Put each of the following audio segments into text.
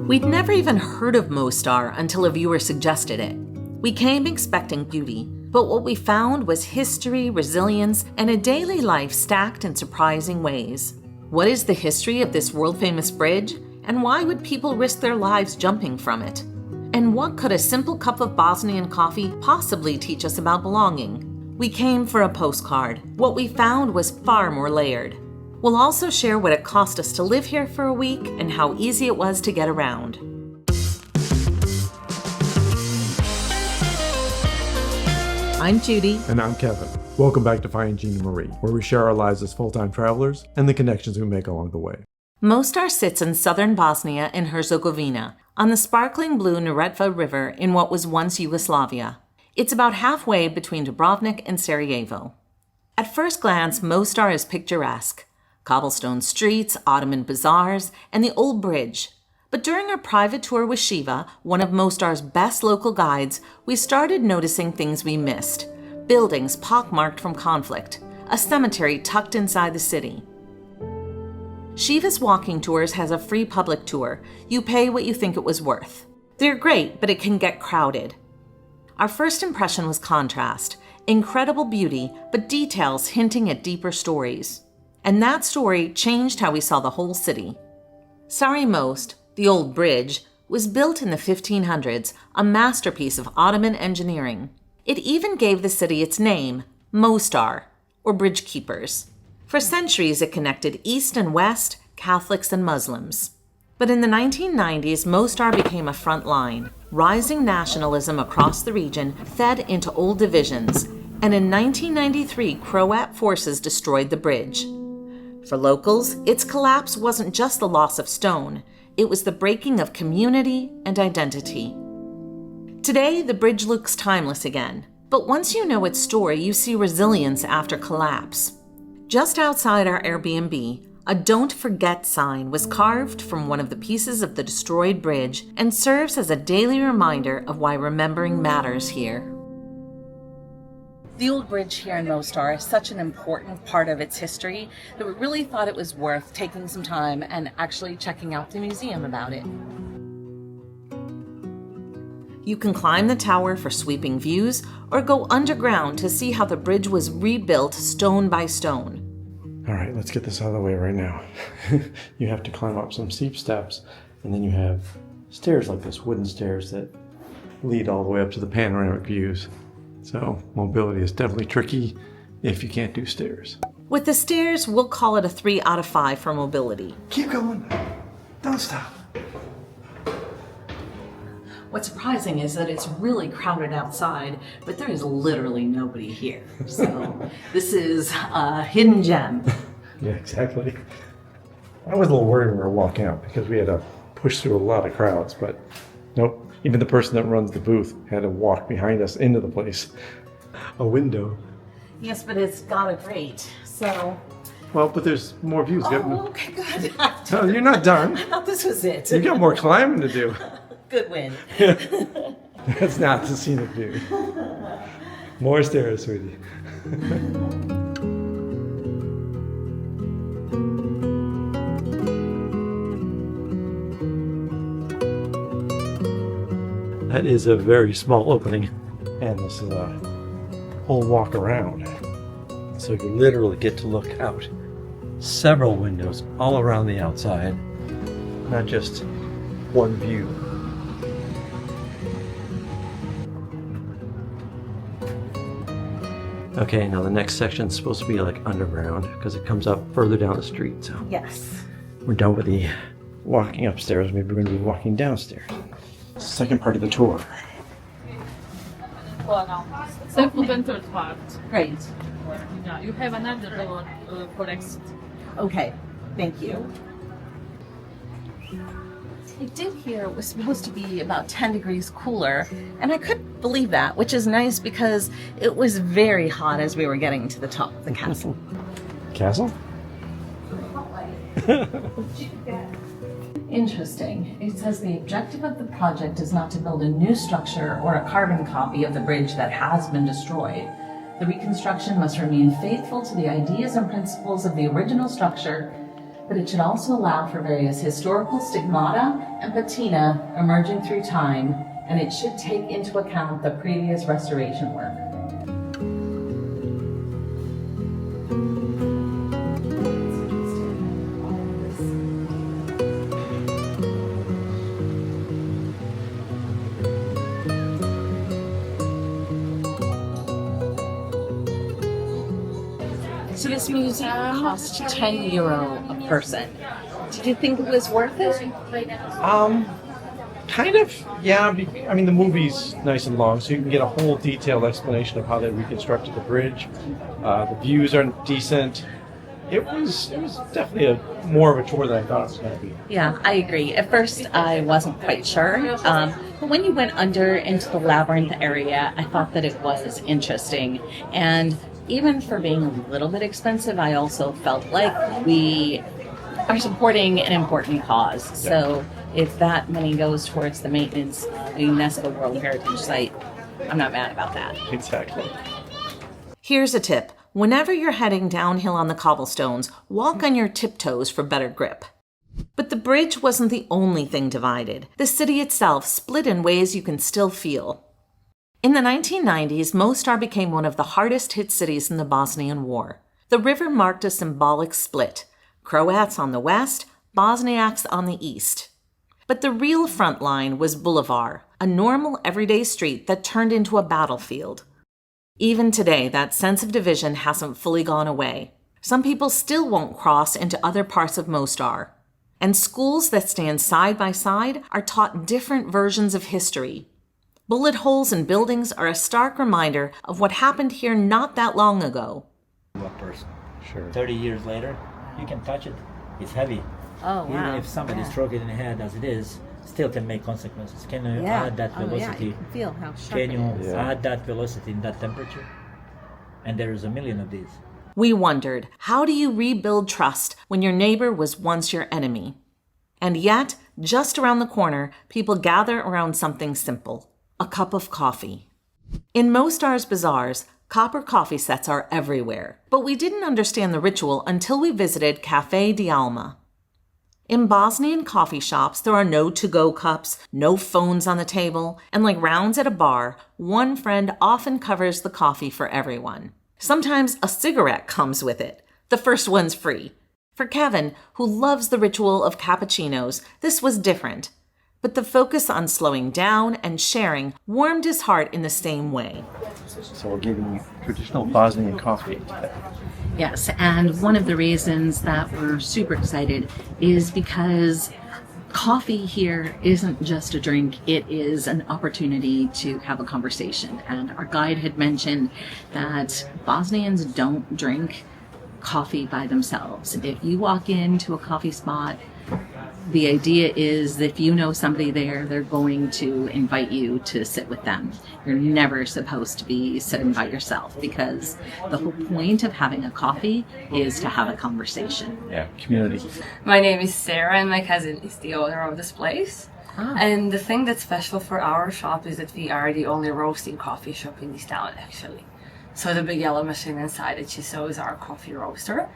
We'd never even heard of Mostar until a viewer suggested it. We came expecting beauty, but what we found was history, resilience, and a daily life stacked in surprising ways. What is the history of this world-famous bridge, and why would people risk their lives jumping from it? And what could a simple cup of Bosnian coffee possibly teach us about belonging? We came for a postcard. What we found was far more layered. We'll also share what it cost us to live here for a week and how easy it was to get around. I'm Judy. And I'm Kevin. Welcome back to Find Gina Marie, where we share our lives as full-time travelers and the connections we make along the way. Mostar sits in southern Bosnia and Herzegovina, on the sparkling blue Neretva River in what was once Yugoslavia. It's about halfway between Dubrovnik and Sarajevo. At first glance, Mostar is picturesque. Cobblestone streets, Ottoman bazaars, and the old bridge. But during our private tour with Shiva, one of Mostar's best local guides, we started noticing things we missed. Buildings pockmarked from conflict, a cemetery tucked inside the city. Shiva's walking tours has a free public tour. You pay what you think it was worth. They're great, but it can get crowded. Our first impression was contrast, incredible beauty, but details hinting at deeper stories. And that story changed how we saw the whole city. Stari Most, the old bridge, was built in the 1500s, a masterpiece of Ottoman engineering. It even gave the city its name, Mostar, or Bridge Keepers. For centuries, it connected East and West, Catholics and Muslims. But in the 1990s, Mostar became a front line. Rising nationalism across the region fed into old divisions, and in 1993, Croat forces destroyed the bridge. For locals, its collapse wasn't just the loss of stone, it was the breaking of community and identity. Today, the bridge looks timeless again, but once you know its story, you see resilience after collapse. Just outside our Airbnb, a "Don't Forget" sign was carved from one of the pieces of the destroyed bridge and serves as a daily reminder of why remembering matters here. The old bridge here in Mostar is such an important part of its history that we really thought it was worth taking some time and actually checking out the museum about it. You can climb the tower for sweeping views or go underground to see how the bridge was rebuilt stone by stone. All right, let's get this out of the way right now. You have to climb up some steep steps, and then you have stairs like this, wooden stairs that lead all the way up to the panoramic views. So mobility is definitely tricky if you can't do stairs. With the stairs, we'll call it a 3 out of 5 for mobility. Keep going. Don't stop. What's surprising is that it's really crowded outside, but there is literally nobody here. So this is a hidden gem. Yeah, exactly. I was a little worried when we were walking out because we had to push through a lot of crowds, but nope. Even the person that runs the booth had to walk behind us into the place. A window. Yes, but it's got a grate, so... Well, but there's more views. Oh, okay, good. Oh, you're not done. I thought this was it. You got more climbing to do. Good win. That's not the scenic view. More stairs, sweetie. That is a very small opening, and this is a whole walk around. So you literally get to look out several windows all around the outside, not just one view. Okay, now the next section is supposed to be like underground because it comes up further down the street. So Yes. we're done with the walking upstairs. Maybe we're going to be walking downstairs. Second part of the tour. Second and third part. Great. Yeah, you have another door for exit. Okay, thank you. I did hear it was supposed to be about 10 degrees cooler, and I couldn't believe that, which is nice because it was very hot as we were getting to the top of the castle. Castle? Interesting. It says the objective of the project is not to build a new structure or a carbon copy of the bridge that has been destroyed. The reconstruction must remain faithful to the ideas and principles of the original structure but it should also allow for various historical stigmata and patina emerging through time, and it should take into account the previous restoration work. So this museum cost €10 a person. Did you think it was worth it? Kind of, yeah. I mean, the movie's nice and long, so you can get a whole detailed explanation of how they reconstructed the bridge. The views are decent. It was definitely more of a tour than I thought it was going to be. Yeah, I agree. At first, I wasn't quite sure. But when you went under into the labyrinth area, I thought that it was interesting. And even for being a little bit expensive, I also felt like we are supporting an important cause. Yeah. So if that money goes towards the maintenance of the UNESCO World Heritage Site, I'm not mad about that. Exactly. Here's a tip. Whenever you're heading downhill on the cobblestones, walk on your tiptoes for better grip. But the bridge wasn't the only thing divided. The city itself split in ways you can still feel. In the 1990s, Mostar became one of the hardest hit cities in the Bosnian War. The river marked a symbolic split. Croats on the west, Bosniaks on the east. But the real front line was Boulevard, a normal everyday street that turned into a battlefield. Even today, that sense of division hasn't fully gone away. Some people still won't cross into other parts of Mostar. And schools that stand side by side are taught different versions of history. Bullet holes in buildings are a stark reminder of what happened here not that long ago. A person. Sure. 30 years later, you can touch it. It's heavy. Oh, wow. Even if somebody struck it in the head as it is, still can make consequences. Can you add that velocity? You can feel how sharp Can you it is. add that velocity in that temperature? And there is a million of these. We wondered, how do you rebuild trust when your neighbor was once your enemy? And yet, just around the corner, people gather around something simple: a cup of coffee. In Mostar's bazaars, copper coffee sets are everywhere, but we didn't understand the ritual until we visited Cafe di Alma. In Bosnian coffee shops, there are no to-go cups, no phones on the table, and like rounds at a bar, one friend often covers the coffee for everyone. Sometimes a cigarette comes with it. The first one's free. For Kevin, who loves the ritual of cappuccinos, this was different. But the focus on slowing down and sharing warmed his heart in the same way. So we're giving traditional Bosnian coffee. Yes, and one of the reasons that we're super excited is because coffee here isn't just a drink, it is an opportunity to have a conversation. And our guide had mentioned that Bosnians don't drink coffee by themselves. If you walk into a coffee spot, the idea is that if you know somebody there, they're going to invite you to sit with them. You're never supposed to be sitting by yourself, because the whole point of having a coffee is to have a conversation. Yeah, community. My name is Sarah and my cousin is the owner of this place. And the thing that's special for our shop is that we are the only roasting coffee shop in this town, actually. So the big yellow machine inside that you saw is our coffee roaster.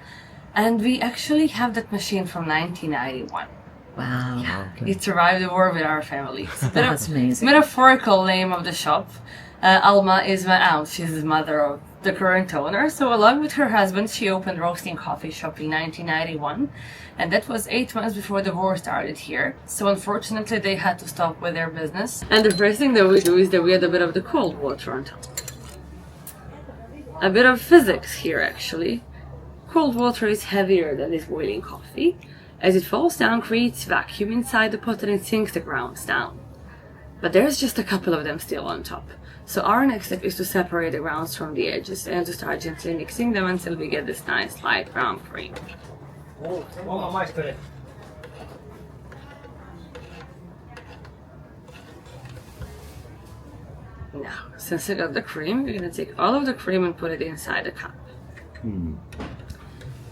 And we actually have that machine from 1991. Wow. It survived the war with our family. That's amazing. Metaphorical name of the shop. Alma is my aunt. She's the mother of the current owner. So along with her husband, she opened roasting coffee shop in 1991. And that was 8 months before the war started here. So unfortunately, they had to stop with their business. And the first thing that we do is that we add a bit of the cold water on top. A bit of physics here, actually. Cold water is heavier than this boiling coffee. As it falls down, creates vacuum inside the pot and it sinks the grounds down. But there's just a couple of them still on top. So our next step is to separate the grounds from the edges and to start gently mixing them until we get this nice light brown cream. Now, since I got the cream, we're going to take all of the cream and put it inside the cup.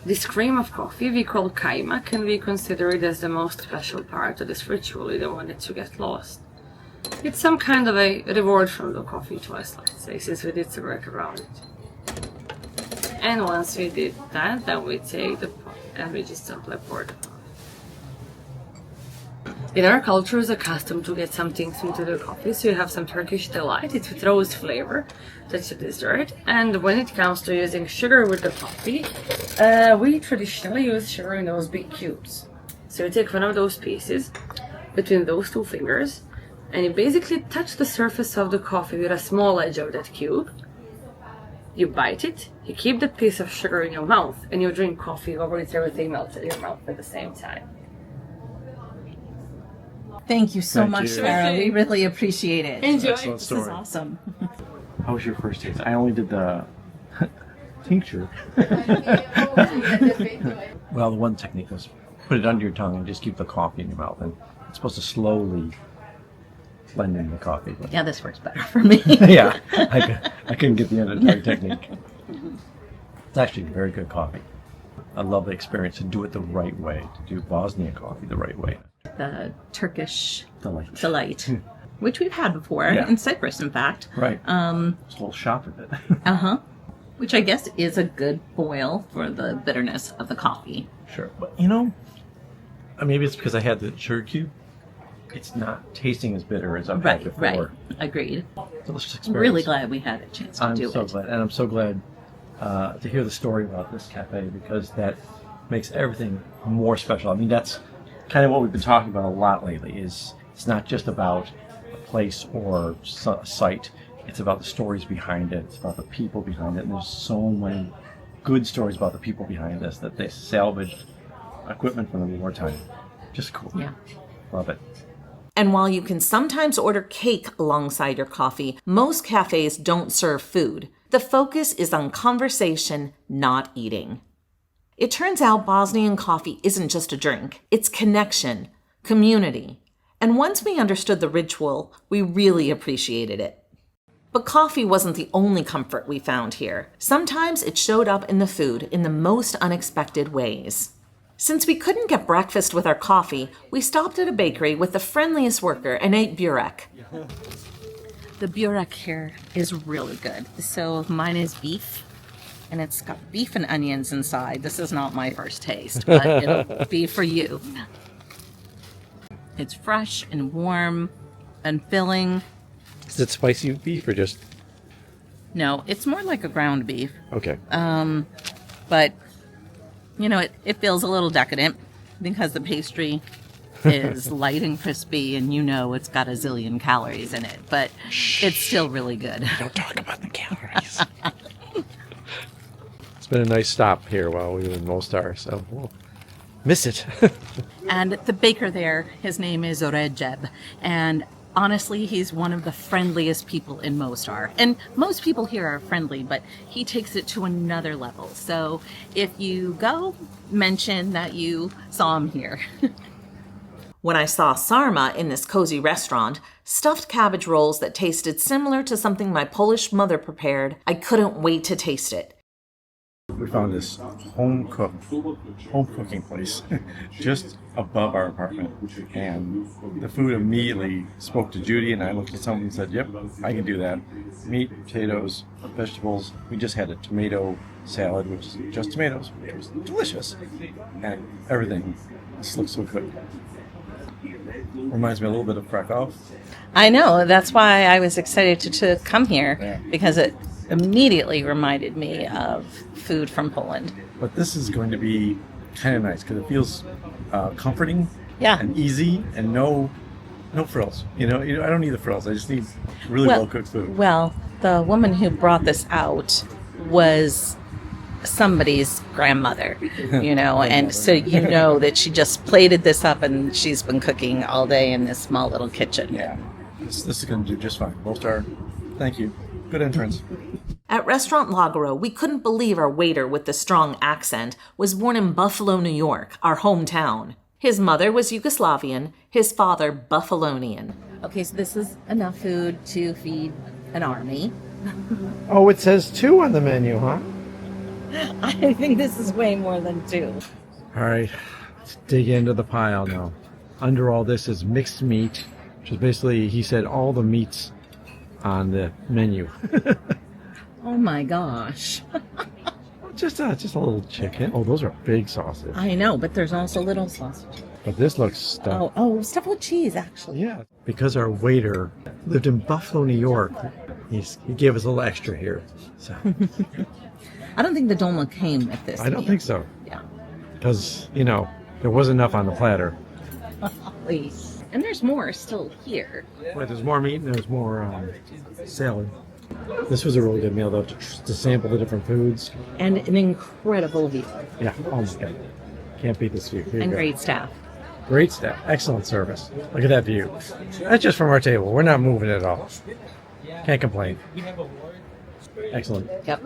This cream of coffee we call kaimak, and we consider it as the most special part of this ritual. We don't want it to get lost. It's some kind of a reward from the coffee to us, let's say, since we did some work around it. And once we did that, then we take the pot and we just simply pour it. In our culture, is accustomed to get something sweet to the coffee, so you have some Turkish delight. It's with rose flavor. That's a dessert. And when it comes to using sugar with the coffee, we traditionally use sugar in those big cubes. So you take one of those pieces between those two fingers, and you basically touch the surface of the coffee with a small edge of that cube. You bite it, you keep that piece of sugar in your mouth, and you drink coffee over it, everything melts in your mouth at the same time. Thank you so Thank much, you. Sarah. We really appreciate it. Enjoy. Excellent This is story. awesome. How was your first taste? I only did the tincture. Well, the one technique was put it under your tongue and just keep the coffee in your mouth. And it's supposed to slowly blend in the coffee. But Yeah, this works better for me. yeah, I couldn't get the entire technique. It's actually very good coffee. I love the experience to do it the right way, to do Bosnian coffee the right way. The Turkish Delight. delight, which we've had before Yeah. in Cyprus, in fact. Right. This whole shop of it. Which I guess is a good foil for the bitterness of the coffee. Sure. But maybe it's because I had the sugar cube. It's not tasting as bitter as I've had before. Right. Agreed. Delicious I'm experience. really glad we had a chance to I'm do so it. glad, and I'm so glad to hear the story about this cafe, because that makes everything more special. I mean, that's kind of what we've been talking about a lot lately. Is it's not just about a place or a site. It's about the stories behind it. It's about the people behind it. And there's so many good stories about the people behind this, that they salvaged equipment from the wartime. Just cool. Yeah. Love it. And while you can sometimes order cake alongside your coffee, most cafes don't serve food. The focus is on conversation, not eating. It turns out Bosnian coffee isn't just a drink. It's connection, community. And once we understood the ritual, we really appreciated it. But coffee wasn't the only comfort we found here. Sometimes it showed up in the food in the most unexpected ways. Since we couldn't get breakfast with our coffee, we stopped at a bakery with the friendliest worker and ate burek. The burek here is really good. So mine is beef, and it's got beef and onions inside. This is not my first taste, but it'll be for you. It's fresh and warm and filling. Is it spicy beef or just? No, it's more like a ground beef, Okay. but it feels a little decadent because the pastry is light and crispy, and it's got a zillion calories in it, but it's still really good. Don't talk about the calories. It's been a nice stop here while we were in Mostar, so we'll miss it. And the baker there, his name is Recep, and honestly, he's one of the friendliest people in Mostar. And most people here are friendly, but he takes it to another level. So if you go, mention that you saw him here. When I saw sarma in this cozy restaurant, stuffed cabbage rolls that tasted similar to something my Polish mother prepared, I couldn't wait to taste it. We found this home cooking place just above our apartment, and the food immediately spoke to Judy, and I looked at someone and said, yep, I can do that. Meat, potatoes, vegetables. We just had a tomato salad, which is just tomatoes, which was delicious, and everything just looks so good. Reminds me a little bit of Krakow. I know, that's why I was excited to come here, Yeah. because it immediately reminded me of food from Poland. But this is going to be kind of nice because it feels comforting, Yeah. and easy, and no frills. I don't need the frills. I just need really well cooked food. Well, the woman who brought this out was somebody's grandmother, and so that she just plated this up, and she's been cooking all day in this small little kitchen. Yeah, this is going to do just fine. Mostar, thank you. Good entrance. At Restaurant Lagaro, we couldn't believe our waiter with the strong accent was born in Buffalo, New York, our hometown. His mother was Yugoslavian, his father Buffalonian. Okay, so this is enough food to feed an army. Oh, it says 2 on the menu, huh? I think this is way more than 2. All right, let's dig into the pile now. Under all this is mixed meat, which is basically, he said, all the meats on the menu. Oh my gosh. just a little chicken. Oh, those are big sausages. I know, but there's also little sausage. But this looks stuffed. Oh, stuffed with cheese, actually. Yeah. Because our waiter lived in Buffalo, New York, he gave us a little extra here. So I don't think the dolma came with this. I don't think so. Yeah. Because, there wasn't enough on the platter. Please. And there's more still here. Right, there's more meat and there's more salad. This was a really good meal, though, to sample the different foods. And an incredible view. Yeah, oh my God. Can't beat this view. Here you And go. great staff. Great staff. Excellent service. Look at that view. That's just from our table. We're not moving at all. Can't complain. Excellent. Yep.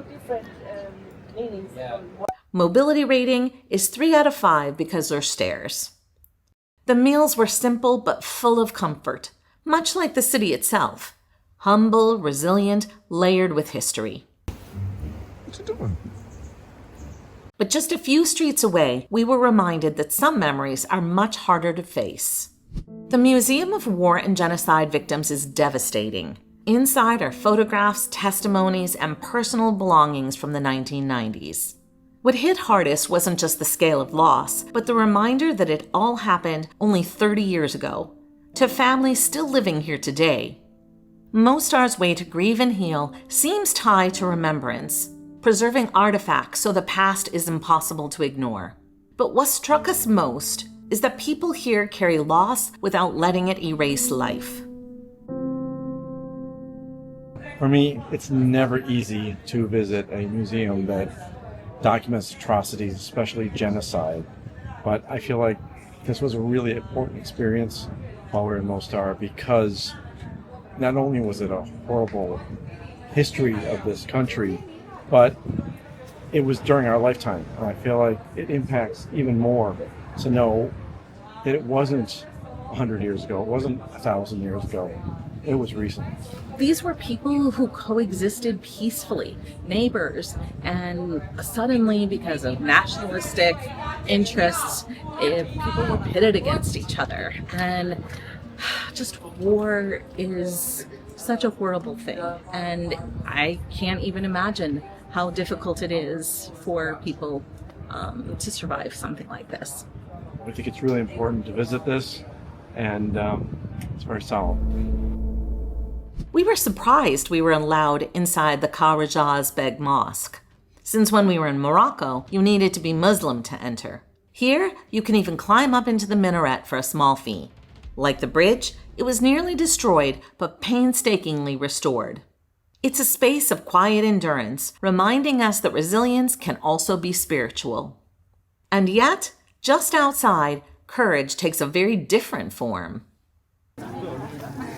Mobility rating is 3 out of 5 because there's stairs. The meals were simple but full of comfort, much like the city itself. Humble, resilient, layered with history. What's it doing? But just a few streets away, we were reminded that some memories are much harder to face. The Museum of War and Genocide Victims is devastating. Inside are photographs, testimonies, and personal belongings from the 1990s. What hit hardest wasn't just the scale of loss, but the reminder that it all happened only 30 years ago, to families still living here today. Mostar's way to grieve and heal seems tied to remembrance, preserving artifacts so the past is impossible to ignore. But what struck us most is that people here carry loss without letting it erase life. For me, it's never easy to visit a museum that documents atrocities, especially genocide. But I feel like this was a really important experience while we were in Mostar, because not only was it a horrible history of this country, but it was during our lifetime. And I feel like it impacts even more to know that it wasn't 100 years ago, it wasn't 1,000 years ago, it was recent. These were people who coexisted peacefully, neighbors, and suddenly, because of nationalistic interests, people were pitted against each other. And just war is such a horrible thing. And I can't even imagine how difficult it is for people to survive something like this. I think it's really important to visit this, and it's very solemn. We were surprised we were allowed inside the Karajas Beg Mosque, since when we were in Morocco, you needed to be Muslim to enter. Here, you can even climb up into the minaret for a small fee. Like the bridge, it was nearly destroyed but painstakingly restored. It's a space of quiet endurance, reminding us that resilience can also be spiritual. And yet, just outside, courage takes a very different form.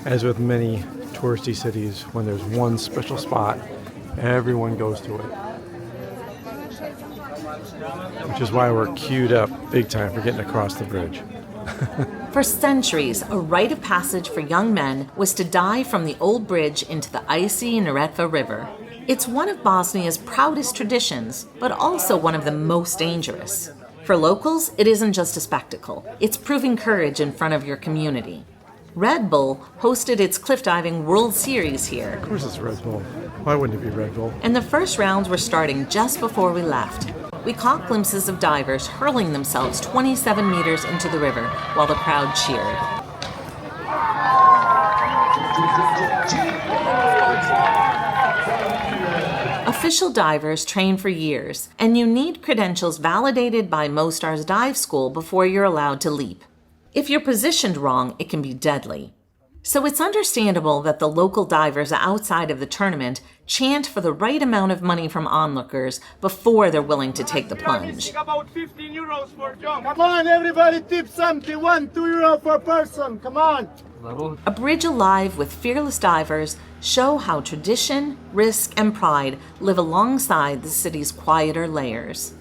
As with many touristy cities, when there's one special spot, everyone goes to it. Which is why we're queued up big time for getting across the bridge. For centuries, a rite of passage for young men was to dive from the old bridge into the icy Neretva River. It's one of Bosnia's proudest traditions, but also one of the most dangerous. For locals, it isn't just a spectacle. It's proving courage in front of your community. Red Bull hosted its cliff diving World Series here, Of course it's Red Bull. Why wouldn't it be Red Bull? and the first rounds were starting just before we left. We caught glimpses of divers hurling themselves 27 meters into the river while the crowd cheered. Official divers train for years, and you need credentials validated by Mostar's dive school before you're allowed to leap. If you're positioned wrong, it can be deadly. So it's understandable that the local divers outside of the tournament chant for the right amount of money from onlookers before they're willing to take the plunge. About 15 euros for jump. Come on, everybody tip something. 1-2 euro per person. Come on. A bridge alive with fearless divers show how tradition, risk, and pride live alongside the city's quieter layers.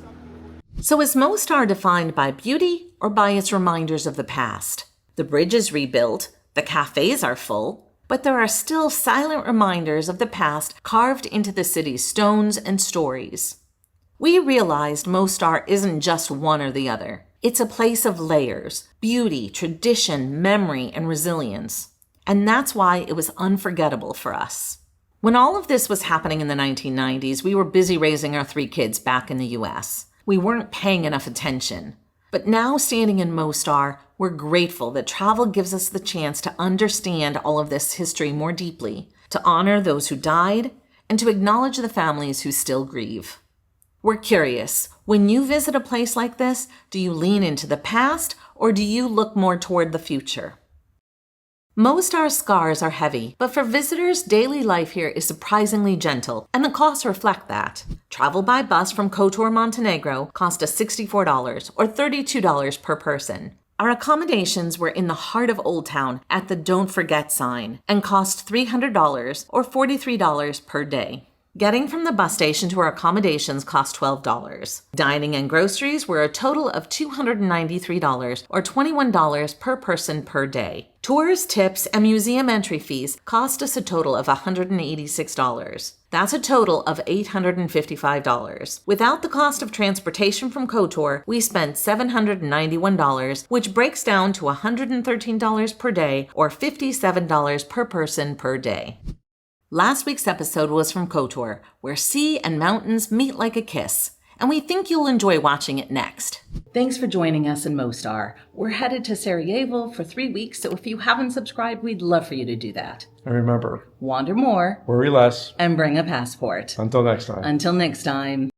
So is Mostar defined by beauty or by its reminders of the past? The bridge is rebuilt, the cafes are full, but there are still silent reminders of the past carved into the city's stones and stories. We realized Mostar isn't just one or the other. It's a place of layers, beauty, tradition, memory, and resilience. And that's why it was unforgettable for us. When all of this was happening in the 1990s, we were busy raising our 3 kids back in the US. We weren't paying enough attention. But now, standing in Mostar, we're grateful that travel gives us the chance to understand all of this history more deeply, to honor those who died, and to acknowledge the families who still grieve. We're curious, when you visit a place like this, do you lean into the past or do you look more toward the future? Mostar's scars are heavy, but for visitors, daily life here is surprisingly gentle, and the costs reflect that. Travel by bus from Kotor, Montenegro cost us $64 or $32 per person. Our accommodations were in the heart of Old Town at the Don't Forget sign and cost $300 or $43 per day. Getting from the bus station to our accommodations cost $12. Dining and groceries were a total of $293 or $21 per person per day. Tours, tips, and museum entry fees cost us a total of $186. That's a total of $855. Without the cost of transportation from Kotor, we spent $791, which breaks down to $113 per day or $57 per person per day. Last week's episode was from Kotor, where sea and mountains meet like a kiss, and we think you'll enjoy watching it next. Thanks for joining us in Mostar. We're headed to Sarajevo for 3 weeks, so if you haven't subscribed, we'd love for you to do that. And remember, Wander more, worry less, and bring a passport. Until next time. Until next time.